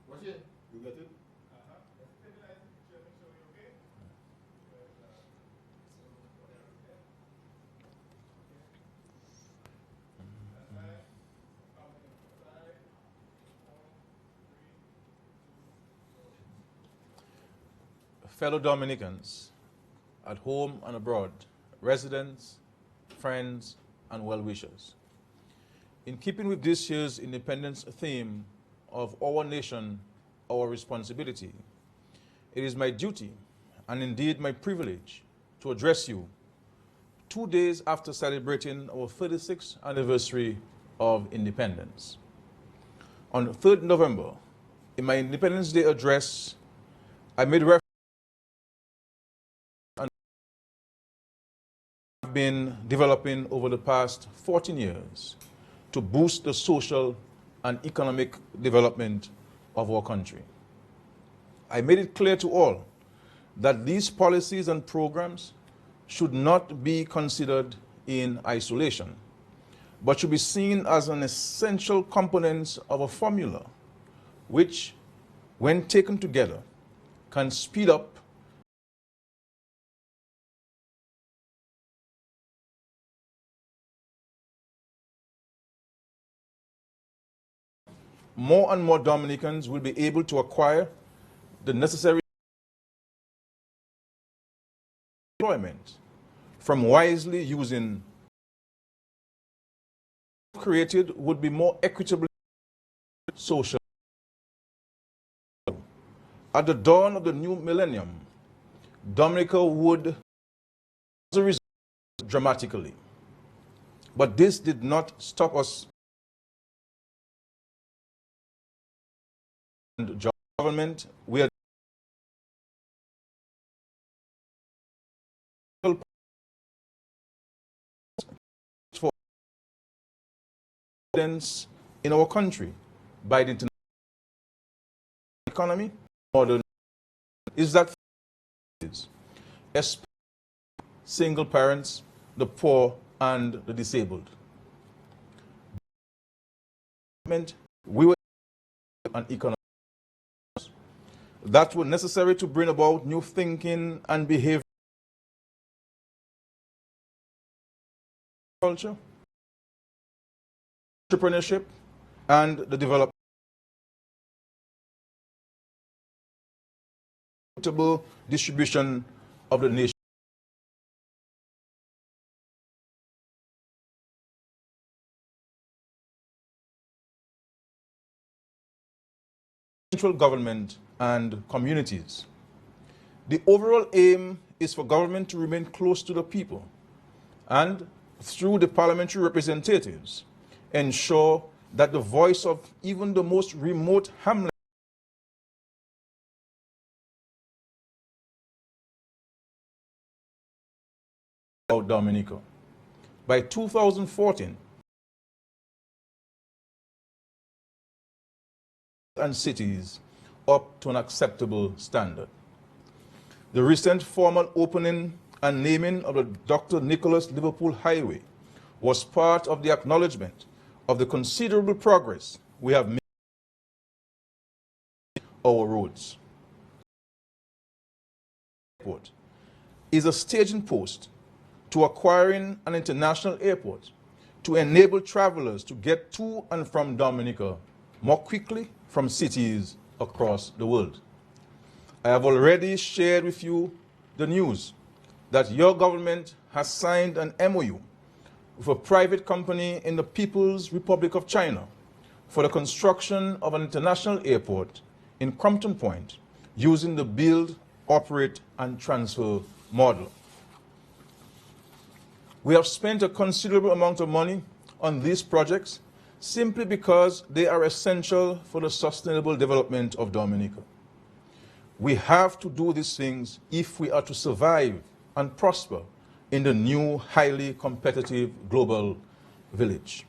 Watch it. You got it? Fellow Dominicans, at home and abroad, residents, friends, and well-wishers. In keeping with this year's independence theme of our nation, our responsibility, it is my duty, and indeed my privilege, to address you 2 days after celebrating our 36th anniversary of independence. On 3rd November, in my Independence Day address, I made reference been developing over the past 14 years to boost the social and economic development of our country. I made it clear to all that these policies and programs should not be considered in isolation, but should be seen as an essential component of a formula which, when taken together, can speed up more and more Dominicans will be able to acquire the necessary employment from wisely using created would be more equitable social. At the dawn of the new millennium, Dominica would as a result dramatically. But this did not stop us. Government, we are for confidence in our country by the international economy. Modern is that especially single parents, the poor, and the disabled. We were an economic that were necessary to bring about new thinking and behavior, culture, entrepreneurship, and the development distribution of the nation. Central government and communities. The overall aim is for government to remain close to the people and, through the parliamentary representatives, ensure that the voice of even the most remote hamlet of Dominica. By 2014, and cities up to an acceptable standard. The recent formal opening and naming of the Dr. Nicholas Liverpool Highway was part of the acknowledgement of the considerable progress we have made on our roads. Airport is a staging post to acquiring an international airport to enable travelers to get to and from Dominica more quickly from cities across the world. I have already shared with you the news that your government has signed an MOU with a private company in the People's Republic of China for the construction of an international airport in Crompton Point using the build, operate, and transfer model. We have spent a considerable amount of money on these projects simply because they are essential for the sustainable development of Dominica. We have to do these things if we are to survive and prosper in the new, highly competitive global village.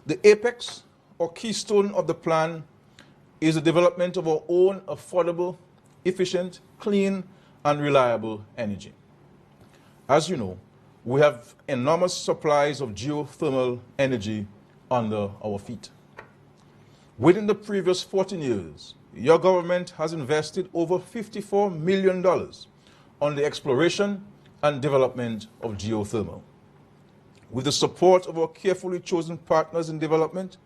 The apex or keystone of the plan is the development of our own affordable, efficient, clean, and reliable energy. As you know, we have enormous supplies of geothermal energy under our feet. Within the previous 14 years, your government has invested over $54 million on the exploration and development of geothermal. With the support of our carefully chosen partners in development,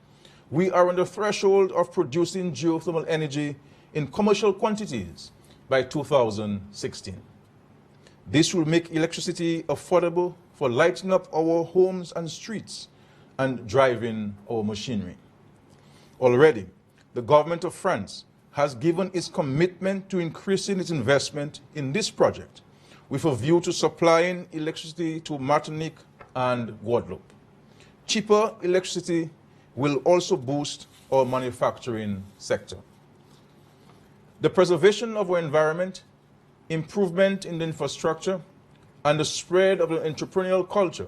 we are on the threshold of producing geothermal energy in commercial quantities by 2016. This will make electricity affordable for lighting up our homes and streets and driving our machinery. Already, the government of France has given its commitment to increasing its investment in this project with a view to supplying electricity to Martinique and Guadeloupe. Cheaper electricity will also boost our manufacturing sector. The preservation of our environment, improvement in the infrastructure, and the spread of the entrepreneurial culture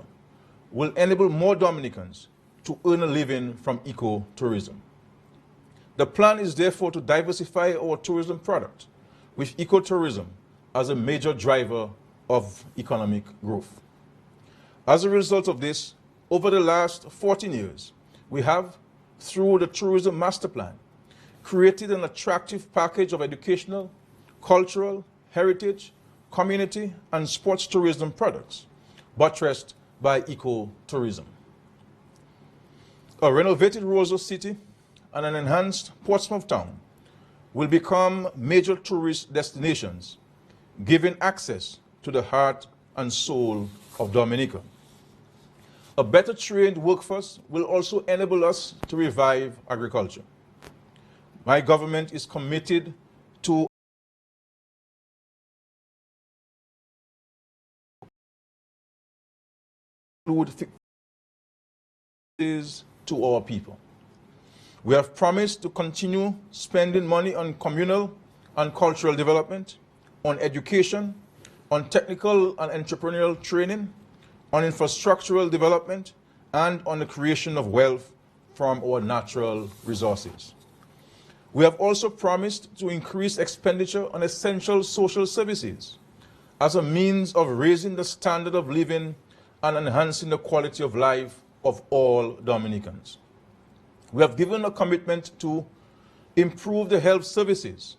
will enable more Dominicans to earn a living from ecotourism. The plan is therefore to diversify our tourism product with ecotourism as a major driver of economic growth. As a result of this, over the last 14 years, we have, through the Tourism Master Plan, created an attractive package of educational, cultural, heritage, community, and sports tourism products, buttressed by ecotourism. A renovated Roosevelt City and an enhanced Portsmouth town will become major tourist destinations, giving access to the heart and soul of Dominica. A better trained workforce will also enable us to revive agriculture. My government is committed to include to our people. We have promised to continue spending money on communal and cultural development, on education, on technical and entrepreneurial training, on infrastructural development, and on the creation of wealth from our natural resources. We have also promised to increase expenditure on essential social services as a means of raising the standard of living and enhancing the quality of life of all Dominicans. We have given a commitment to improve the health services,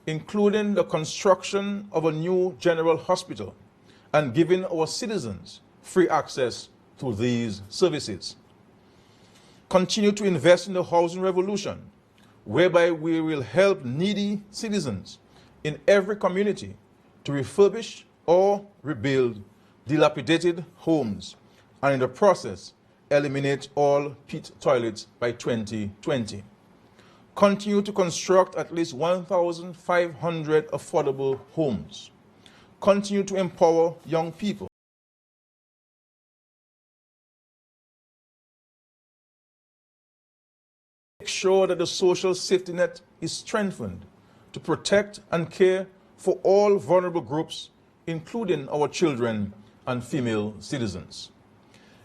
including the construction of a new general hospital and giving our citizens free access to these services. Continue to invest in the housing revolution, whereby we will help needy citizens in every community to refurbish or rebuild dilapidated homes, and in the process, eliminate all pit toilets by 2020. Continue to construct at least 1,500 affordable homes. Continue to empower young people. Make sure that the social safety net is strengthened to protect and care for all vulnerable groups, including our children and female citizens.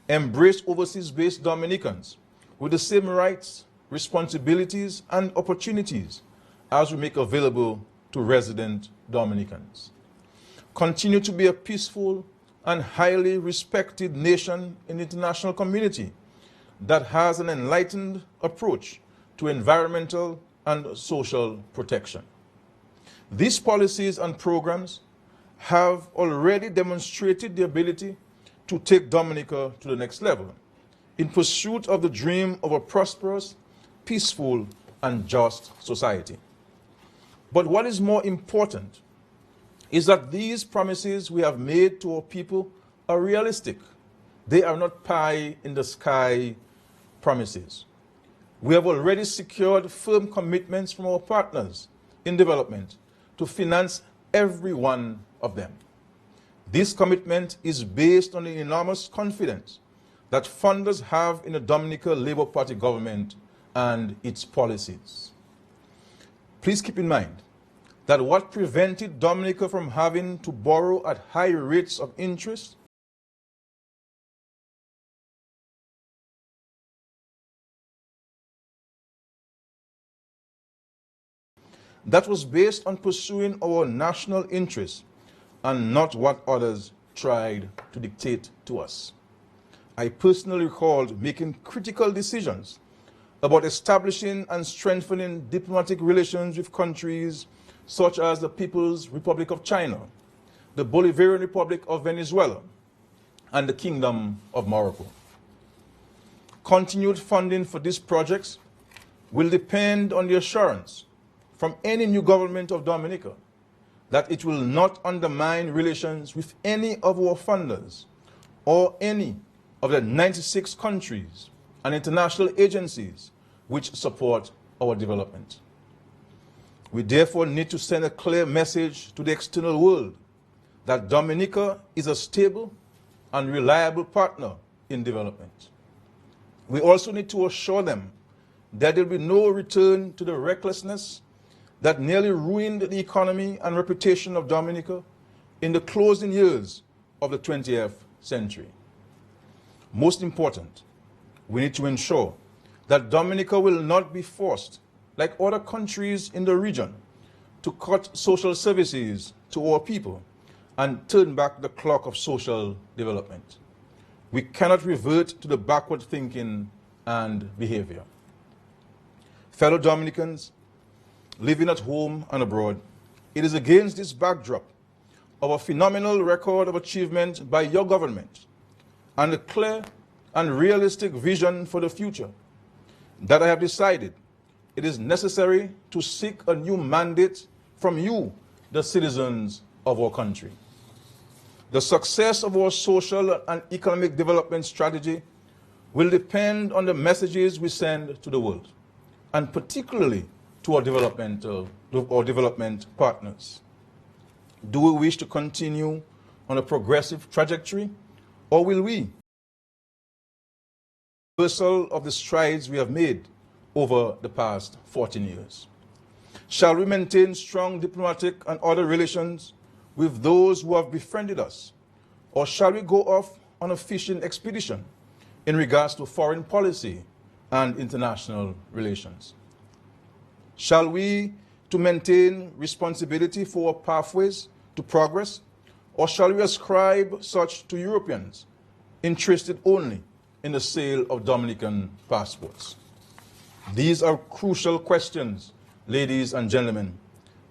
Embrace overseas-based Dominicans with the same rights, responsibilities, and opportunities as we make available to resident Dominicans. Continue to be a peaceful and highly respected nation in the international community that has an enlightened approach to environmental and social protection. These policies and programs have already demonstrated the ability to take Dominica to the next level in pursuit of the dream of a prosperous, peaceful, and just society. But what is more important is that these promises we have made to our people are realistic. They are not pie-in-the-sky promises. We have already secured firm commitments from our partners in development to finance every one of them. This commitment is based on the enormous confidence that funders have in the Dominica Labour Party government and its policies. Please keep in mind that what prevented Dominica from having to borrow at high rates of interest that was based on pursuing our national interests and not what others tried to dictate to us. I personally recalled making critical decisions about establishing and strengthening diplomatic relations with countries such as the People's Republic of China, the Bolivarian Republic of Venezuela, and the Kingdom of Morocco. Continued funding for these projects will depend on the assurance from any new government of Dominica that it will not undermine relations with any of our funders or any of the 96 countries and international agencies which support our development. We therefore need to send a clear message to the external world that Dominica is a stable and reliable partner in development. We also need to assure them that there will be no return to the recklessness that nearly ruined the economy and reputation of Dominica in the closing years of the 20th century. Most important, we need to ensure that Dominica will not be forced, like other countries in the region, to cut social services to our people and turn back the clock of social development. We cannot revert to the backward thinking and behavior. Fellow Dominicans living at home and abroad, it is against this backdrop of a phenomenal record of achievement by your government and a clear and realistic vision for the future that I have decided it is necessary to seek a new mandate from you, the citizens of our country. The success of our social and economic development strategy will depend on the messages we send to the world, and particularly to our development partners. Do we wish to continue on a progressive trajectory, or will we reversal of the strides we have made over the past 14 years? Shall we maintain strong diplomatic and other relations with those who have befriended us, or shall we go off on a fishing expedition in regards to foreign policy and international relations? Shall we to maintain responsibility for our pathways to progress, or shall we ascribe such to Europeans interested only in the sale of Dominican passports? These are crucial questions, ladies and gentlemen,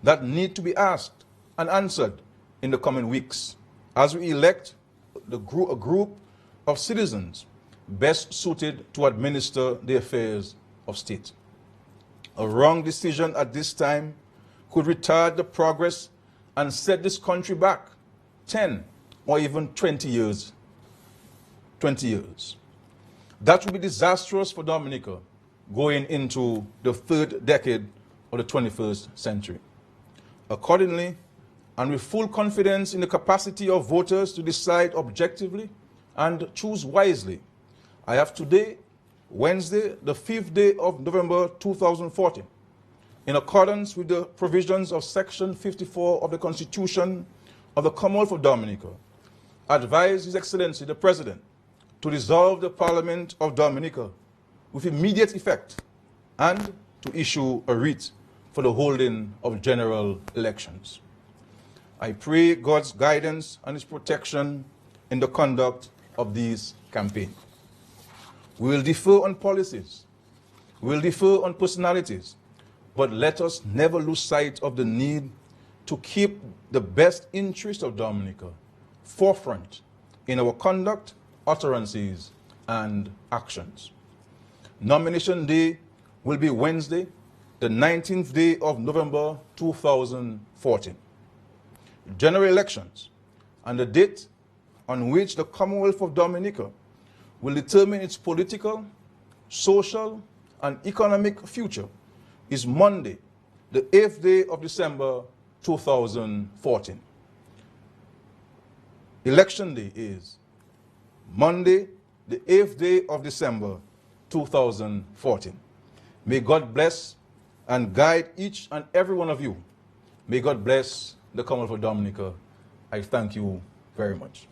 that need to be asked and answered in the coming weeks as we elect a group of citizens best suited to administer the affairs of state. A wrong decision at this time could retard the progress and set this country back 10 or even 20 years. That would be disastrous for Dominica going into the third decade of the 21st century. Accordingly, and with full confidence in the capacity of voters to decide objectively and choose wisely, I have today, Wednesday, the 5th day of November 2014, in accordance with the provisions of Section 54 of the Constitution of the Commonwealth of Dominica, advised His Excellency the President to dissolve the Parliament of Dominica with immediate effect and to issue a writ for the holding of general elections. I pray God's guidance and His protection in the conduct of these campaigns. We will differ on policies, we will differ on personalities, but let us never lose sight of the need to keep the best interest of Dominica forefront in our conduct, utterances, and actions. Nomination Day will be Wednesday, the 19th day of November 2014. General elections and the date on which the Commonwealth of Dominica will determine its political, social, and economic future is Monday, the 8th day of December 2014. Election Day is Monday, the 8th day of December 2014. May God bless and guide each and every one of you. May God bless the Commonwealth of Dominica. I thank you very much.